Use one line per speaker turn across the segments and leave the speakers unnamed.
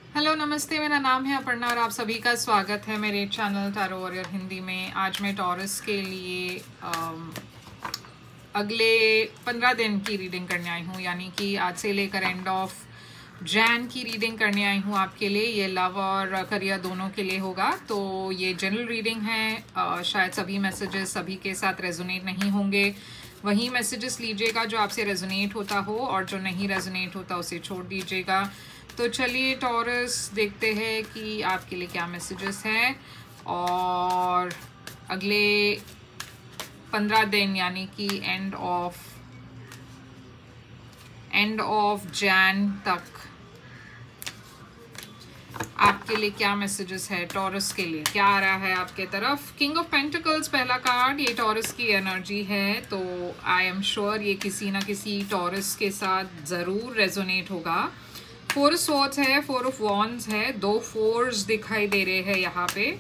Hello नमस्ते, मेरा नाम है अपर्णा और आप सभी का स्वागत है मेरे चैनल टैरो वॉरियर हिंदी में। आज मैं टॉरस के लिए अगले 15 दिन की रीडिंग करने आई हूँ, यानी कि आज से लेकर एंड ऑफ जैन की रीडिंग करने आई हूँ आपके लिए। ये लव और करियर दोनों के लिए होगा। तो ये जनरल रीडिंग है, शायद सभी मैसेजेस सभी के साथ रेजोनेट नहीं होंगे। वही मैसेजेस लीजिएगा जो आपसे रेजोनेट होता हो, और जो नहीं रेजोनेट होता उसे छोड़ दीजिएगा। तो चलिए टॉरस देखते हैं कि आपके लिए क्या मैसेजेस हैं और अगले 15 दिन यानी कि एंड ऑफ जैन तक आपके लिए क्या मैसेजेस है। टॉरस के लिए क्या आ रहा है आपके तरफ। किंग ऑफ पेंटिकल्स पहला कार्ड, ये टॉरस की एनर्जी है। तो आई एम श्योर ये किसी ना किसी टॉरस के साथ ज़रूर रेजोनेट होगा। 4 स्वॉर्ड्स है, 4 ऑफ वॉन्ड्स है, 2 फोर्स दिखाई दे रहे हैं यहाँ पे।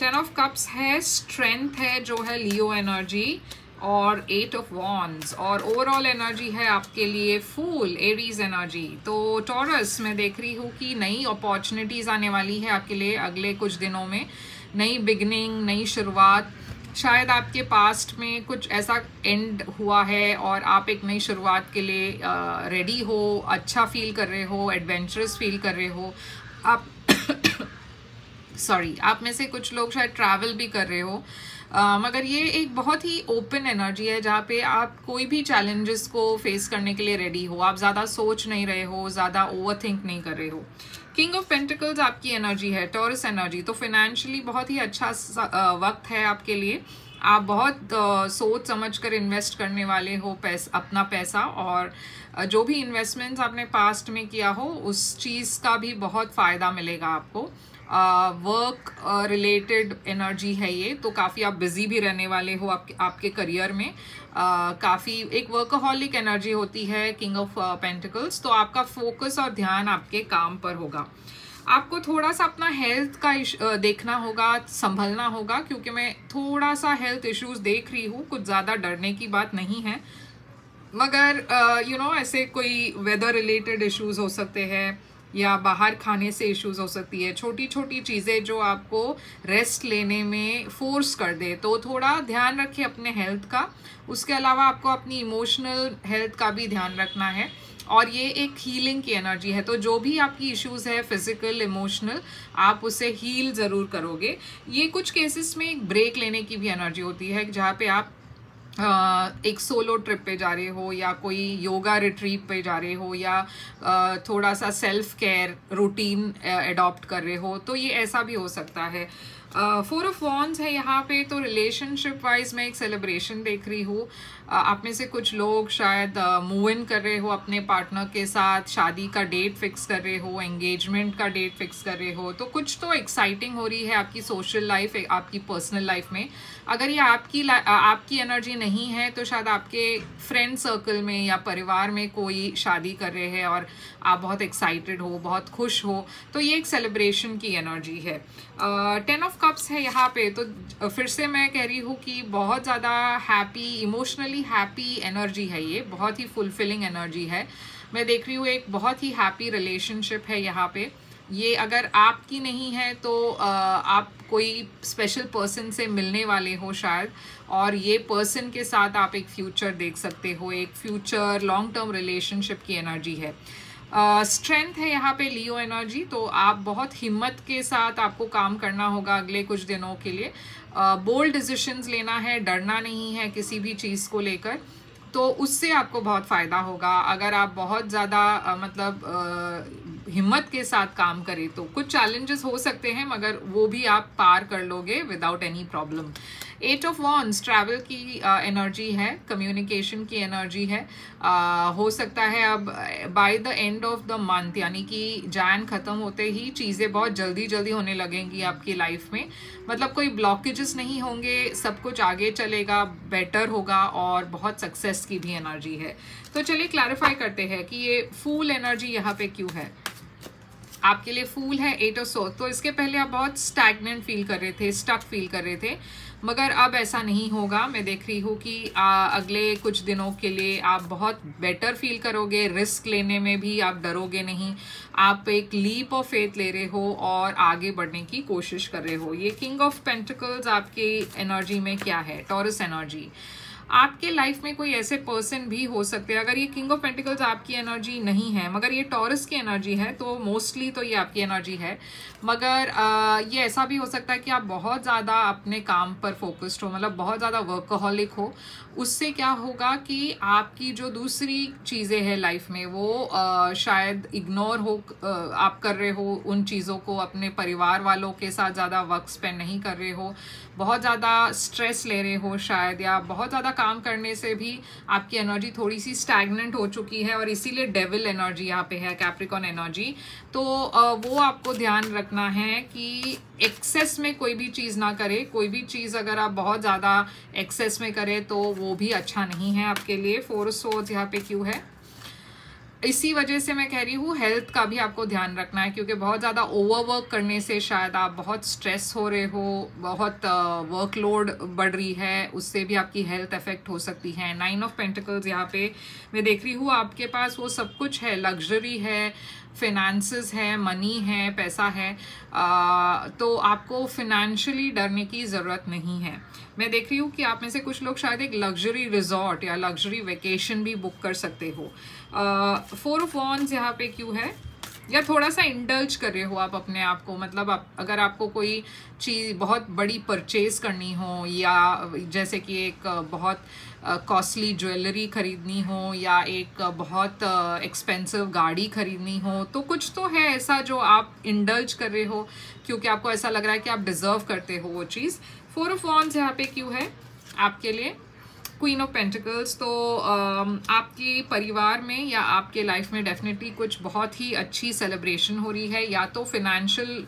10 ऑफ कप्स है, स्ट्रेंथ है जो है लियो एनर्जी, और 8 ऑफ वॉन्ड्स, और ओवरऑल एनर्जी है आपके लिए फूल एरीज एनर्जी। तो टॉरस मैं देख रही हूँ कि नई अपॉर्चुनिटीज़ आने वाली है आपके लिए अगले कुछ दिनों में। नई बिगनिंग, नई शुरुआत। शायद आपके पास्ट में कुछ ऐसा एंड हुआ है और आप एक नई शुरुआत के लिए रेडी हो, अच्छा फील कर रहे हो, एडवेंचरस फील कर रहे हो आप। सॉरी, आप में से कुछ लोग शायद ट्रैवल भी कर रहे हो, मगर ये एक बहुत ही ओपन एनर्जी है जहाँ पे आप कोई भी चैलेंजेस को फेस करने के लिए रेडी हो। आप ज़्यादा सोच नहीं रहे हो, ज़्यादा ओवरथिंक नहीं कर रहे हो। किंग ऑफ पेंटिकल्स आपकी एनर्जी है, टॉरस एनर्जी। तो फाइनेंशियली बहुत ही अच्छा वक्त है आपके लिए। आप बहुत सोच समझ कर इन्वेस्ट करने वाले हो अपना पैसा, और जो भी इन्वेस्टमेंट्स आपने पास्ट में किया हो उस चीज़ का भी बहुत फ़ायदा मिलेगा आपको। वर्क रिलेटेड एनर्जी है ये, तो काफ़ी आप बिजी भी रहने वाले हो आपके करियर में। काफ़ी एक वर्कहॉलिक एनर्जी होती है किंग ऑफ पेंटिकल्स। तो आपका फोकस और ध्यान आपके काम पर होगा। आपको थोड़ा सा अपना हेल्थ का देखना होगा, संभलना होगा, क्योंकि मैं थोड़ा सा हेल्थ इश्यूज देख रही हूँ। कुछ ज़्यादा डरने की बात नहीं है, मगर ऐसे कोई वेदर रिलेटेड इश्यूज हो सकते हैं, या बाहर खाने से इश्यूज हो सकती है। छोटी छोटी चीज़ें जो आपको रेस्ट लेने में फोर्स कर दे, तो थोड़ा ध्यान रखिए अपने हेल्थ का। उसके अलावा आपको अपनी इमोशनल हेल्थ का भी ध्यान रखना है, और ये एक हीलिंग की एनर्जी है। तो जो भी आपकी इश्यूज है, फिजिकल, इमोशनल, आप उसे हील ज़रूर करोगे। ये कुछ केसेस में एक ब्रेक लेने की भी एनर्जी होती है, जहाँ पे आप एक सोलो ट्रिप पे जा रहे हो, या कोई योगा रिट्रीट पे जा रहे हो, या थोड़ा सा सेल्फ केयर रूटीन अडॉप्ट कर रहे हो। तो ये ऐसा भी हो सकता है। 4 ऑफ वॉन्ड्स है यहाँ पे। तो रिलेशनशिप वाइज मैं एक सेलिब्रेशन देख रही हूँ। आप में से कुछ लोग शायद मूव इन कर रहे हो अपने पार्टनर के साथ, शादी का डेट फिक्स कर रहे हो, एंगेजमेंट का डेट फिक्स कर रहे हो। तो कुछ तो एक्साइटिंग हो रही है आपकी सोशल लाइफ, आपकी पर्सनल लाइफ में। अगर ये आपकी एनर्जी नहीं है, तो शायद आपके फ्रेंड सर्कल में या परिवार में कोई शादी कर रहे हैं और आप बहुत एक्साइटेड हो, बहुत खुश हो। तो ये एक सेलिब्रेशन की एनर्जी है। 10 ऑफ कप्स है यहाँ पे। तो फिर से मैं कह रही हूँ कि बहुत ज़्यादा हैप्पी, इमोशनली हैप्पी एनर्जी है ये, बहुत ही फुलफिलिंग एनर्जी है। मैं देख रही हूँ एक बहुत ही हैप्पी रिलेशनशिप है यहाँ पे। ये अगर आपकी नहीं है तो आप कोई स्पेशल पर्सन से मिलने वाले हो शायद, और ये पर्सन के साथ आप एक फ्यूचर देख सकते हो। एक फ्यूचर लॉन्ग टर्म रिलेशनशिप की एनर्जी है। स्ट्रेंथ है यहाँ पे, लियो एनर्जी। तो आप बहुत हिम्मत के साथ आपको काम करना होगा अगले कुछ दिनों के लिए। बोल्ड डिसीजंस लेना है, डरना नहीं है किसी भी चीज़ को लेकर। तो उससे आपको बहुत फ़ायदा होगा। अगर आप बहुत ज़्यादा हिम्मत के साथ काम करें तो कुछ चैलेंजेस हो सकते हैं, मगर वो भी आप पार कर लोगे without any problem. 8 of wands travel की एनर्जी है, कम्युनिकेशन की एनर्जी है। हो सकता है अब by the end of the month, यानी कि जैन ख़त्म होते ही चीज़ें बहुत जल्दी जल्दी होने लगेंगी आपकी लाइफ में। मतलब कोई ब्लॉकेजेस नहीं होंगे, सब कुछ आगे चलेगा, बेटर होगा, और बहुत सक्सेस की भी एनर्जी है। तो चलिए क्लैरिफाई करते हैं कि ये फूल एनर्जी यहाँ पे क्यों है। आपके लिए फूल है 8 ऑफ सोर्ड्स। तो इसके पहले आप बहुत स्टैग्नेंट फील कर रहे थे, स्टक फील कर रहे थे, मगर अब ऐसा नहीं होगा। मैं देख रही हूँ कि अगले कुछ दिनों के लिए आप बहुत बेटर फील करोगे, रिस्क लेने में भी आप डरोगे नहीं, आप एक लीप ऑफ फेथ ले रहे हो और आगे बढ़ने की कोशिश कर रहे हो। ये किंग ऑफ पेंटिकल्स आपकी एनर्जी में क्या है, टॉरस एनर्जी। आपके लाइफ में कोई ऐसे पर्सन भी हो सकते हैं, अगर ये किंग ऑफ पेंटिकल्स आपकी एनर्जी नहीं है मगर ये टॉरस की एनर्जी है, तो मोस्टली तो ये आपकी एनर्जी है, मगर ये ऐसा भी हो सकता है कि आप बहुत ज़्यादा अपने काम पर फोकस्ड हो, मतलब बहुत ज़्यादा वर्कहॉलिक हो। उससे क्या होगा कि आपकी जो दूसरी चीज़ें हैं लाइफ में वो शायद इग्नोर हो, आप कर रहे हो उन चीज़ों को, अपने परिवार वालों के साथ ज़्यादा वक्त स्पेंड नहीं कर रहे हो, बहुत ज़्यादा स्ट्रेस ले रहे हो शायद, या बहुत ज़्यादा काम करने से भी आपकी एनर्जी थोड़ी सी स्टैग्नेंट हो चुकी है और इसीलिए डेविल एनर्जी यहाँ पे है, कैप्रिकॉर्न एनर्जी। तो वो आपको ध्यान रखना है कि एक्सेस में कोई भी चीज़ ना करे। कोई भी चीज़ अगर आप बहुत ज़्यादा एक्सेस में करें तो वो भी अच्छा नहीं है आपके लिए। 4 सोर्ड्स यहाँ पे क्यों है, इसी वजह से मैं कह रही हूँ हेल्थ का भी आपको ध्यान रखना है, क्योंकि बहुत ज़्यादा ओवरवर्क करने से शायद आप बहुत स्ट्रेस हो रहे हो, बहुत वर्कलोड बढ़ रही है, उससे भी आपकी हेल्थ अफेक्ट हो सकती है। 9 ऑफ पेंटिकल्स यहाँ पे मैं देख रही हूँ, आपके पास वो सब कुछ है, लग्जरी है, फिनेंसेस है, मनी है, पैसा है, तो आपको फिनेंशियली डरने की ज़रूरत नहीं है। मैं देख रही हूँ कि आप में से कुछ लोग शायद एक लग्जरी रिजॉर्ट या लग्जरी वेकेशन भी बुक कर सकते हो। 4 ऑफ वॉन्ड्स यहाँ पे क्यों है, या थोड़ा सा इंडल्ज कर रहे हो आप अपने आप को, मतलब अगर आपको कोई चीज़ बहुत बड़ी परचेज करनी हो, या जैसे कि एक बहुत कॉस्टली ज्वेलरी खरीदनी हो, या एक बहुत एक्सपेंसिव गाड़ी खरीदनी हो, तो कुछ तो है ऐसा जो आप इंडल्ज कर रहे हो क्योंकि आपको ऐसा लग रहा है कि आप डिजर्व करते हो वो चीज़। 4 ऑफ वॉन्ड्स यहाँ पे क्यों है आपके लिए, क्वीन ऑफ पेंटिकल्स। तो आपके परिवार में या आपके लाइफ में डेफिनेटली कुछ बहुत ही अच्छी सेलिब्रेशन हो रही है, या तो फिनेंशियल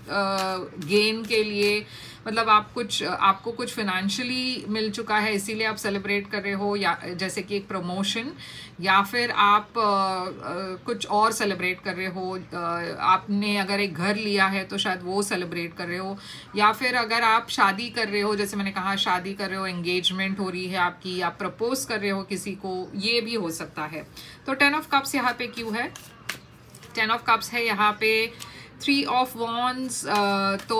गेन के लिए, मतलब आपको कुछ फिनेंशियली मिल चुका है इसीलिए आप सेलिब्रेट कर रहे हो, या जैसे कि एक प्रमोशन, या फिर आप कुछ और सेलिब्रेट कर रहे हो, आपने अगर एक घर लिया है तो शायद वो सेलिब्रेट कर रहे हो, या फिर अगर आप शादी कर रहे हो, जैसे मैंने कहा शादी कर रहे हो, एंगेजमेंट हो रही है आपकी, आप प्रपोज कर रहे हो किसी को, ये भी हो सकता है। तो 10 ऑफ कप्स यहाँ पे क्यों है, 10 ऑफ कप्स है यहाँ पे 3 ऑफ वॉन्ड्स। तो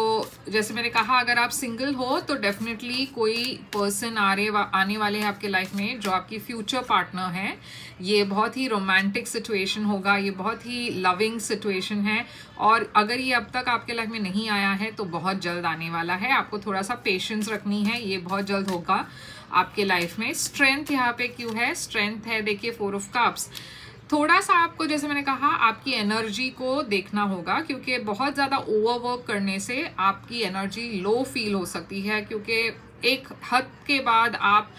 जैसे मैंने कहा अगर आप सिंगल हो तो डेफिनेटली कोई पर्सन आने वाले हैं आपके लाइफ में जो आपकी फ्यूचर पार्टनर है। ये बहुत ही रोमांटिक सिचुएशन होगा, ये बहुत ही लविंग सिचुएशन है, और अगर ये अब तक आपके लाइफ में नहीं आया है तो बहुत जल्द आने वाला है। आपको थोड़ा सा पेशेंस रखनी है, ये बहुत जल्द होगा आपके लाइफ में। स्ट्रेंथ यहाँ पे क्यों है, स्ट्रेंथ है देखिए 4 ऑफ कप्स। थोड़ा सा आपको जैसे मैंने कहा आपकी एनर्जी को देखना होगा, क्योंकि बहुत ज़्यादा ओवरवर्क करने से आपकी एनर्जी लो फील हो सकती है, क्योंकि एक हद के बाद आप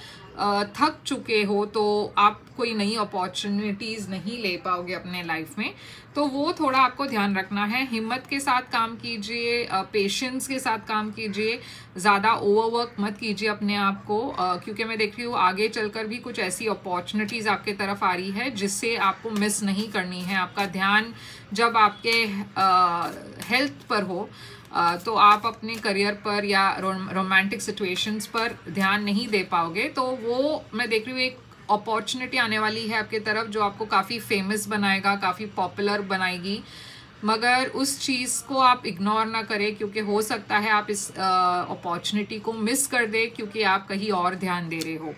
थक चुके हो तो आप कोई नई अपॉर्चुनिटीज़ नहीं ले पाओगे अपने लाइफ में, तो वो थोड़ा आपको ध्यान रखना है। हिम्मत के साथ काम कीजिए, पेशेंस के साथ काम कीजिए, ज़्यादा ओवरवर्क मत कीजिए अपने आप को, क्योंकि मैं देख रही हूँ आगे चलकर भी कुछ ऐसी अपॉर्चुनिटीज़ आपके तरफ आ रही है जिससे आपको मिस नहीं करनी है। आपका ध्यान जब आपके हेल्थ पर हो तो आप अपने करियर पर या रोमांटिक सिचुएशंस पर ध्यान नहीं दे पाओगे, तो वो मैं देख रही हूँ एक अपॉर्चुनिटी आने वाली है आपके तरफ जो आपको काफ़ी फेमस बनाएगा, काफ़ी पॉपुलर बनाएगी, मगर उस चीज़ को आप इग्नोर ना करें, क्योंकि हो सकता है आप इस अपॉर्चुनिटी को मिस कर दे क्योंकि आप कहीं और ध्यान दे रहे हो।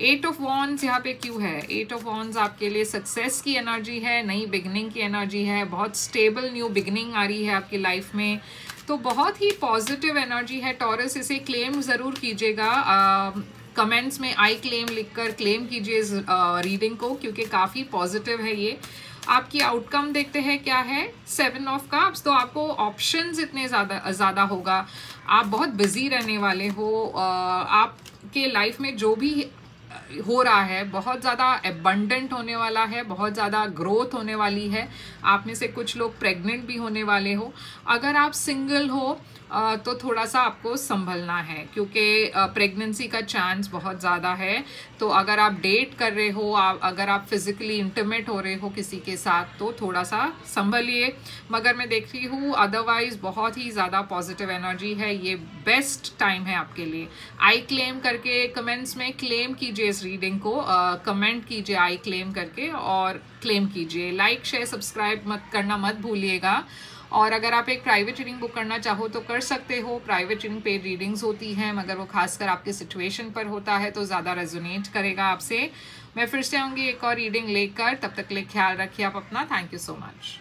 8 ऑफ वॉन्ड्स यहाँ पे क्यों है, 8 ऑफ वॉन्ड्स आपके लिए सक्सेस की एनर्जी है, नई बिगनिंग की एनर्जी है, बहुत स्टेबल न्यू बिगनिंग आ रही है आपकी लाइफ में, तो बहुत ही पॉजिटिव एनर्जी है। टॉरस इसे क्लेम ज़रूर कीजिएगा, कमेंट्स में आई क्लेम लिखकर क्लेम कीजिए इस रीडिंग को, क्योंकि काफ़ी पॉजिटिव है ये। आपकी आउटकम देखते हैं क्या है, 7 ऑफ कप्स। तो आपको ऑप्शंस इतने ज़्यादा होगा, आप बहुत बिजी रहने वाले हो, आपके लाइफ में जो भी हो रहा है बहुत ज़्यादा एबंडेंट होने वाला है, बहुत ज़्यादा ग्रोथ होने वाली है। आप में से कुछ लोग प्रेग्नेंट भी होने वाले हो। अगर आप सिंगल हो तो थोड़ा सा आपको संभलना है, क्योंकि प्रेगनेंसी का चांस बहुत ज़्यादा है। तो अगर आप डेट कर रहे हो, अगर आप फिजिकली इंटीमेट हो रहे हो किसी के साथ, तो थोड़ा सा संभलिए। मगर मैं देख रही हूँ अदरवाइज बहुत ही ज़्यादा पॉजिटिव एनर्जी है, ये बेस्ट टाइम है आपके लिए। आई क्लेम करके कमेंट्स में क्लेम कीजिए इस रीडिंग को, कमेंट कीजिए आई क्लेम करके और क्लेम कीजिए। लाइक शेयर सब्सक्राइब करना मत भूलिएगा। और अगर आप एक प्राइवेट रीडिंग बुक करना चाहो तो कर सकते हो। प्राइवेट रीडिंग पेड रीडिंग्स होती हैं, मगर वो खासकर आपके सिचुएशन पर होता है तो ज़्यादा रेजोनेट करेगा आपसे। मैं फिर से आऊँगी एक और रीडिंग लेकर, तब तक के लिए ख्याल रखिए आप अपना। Thank you so much.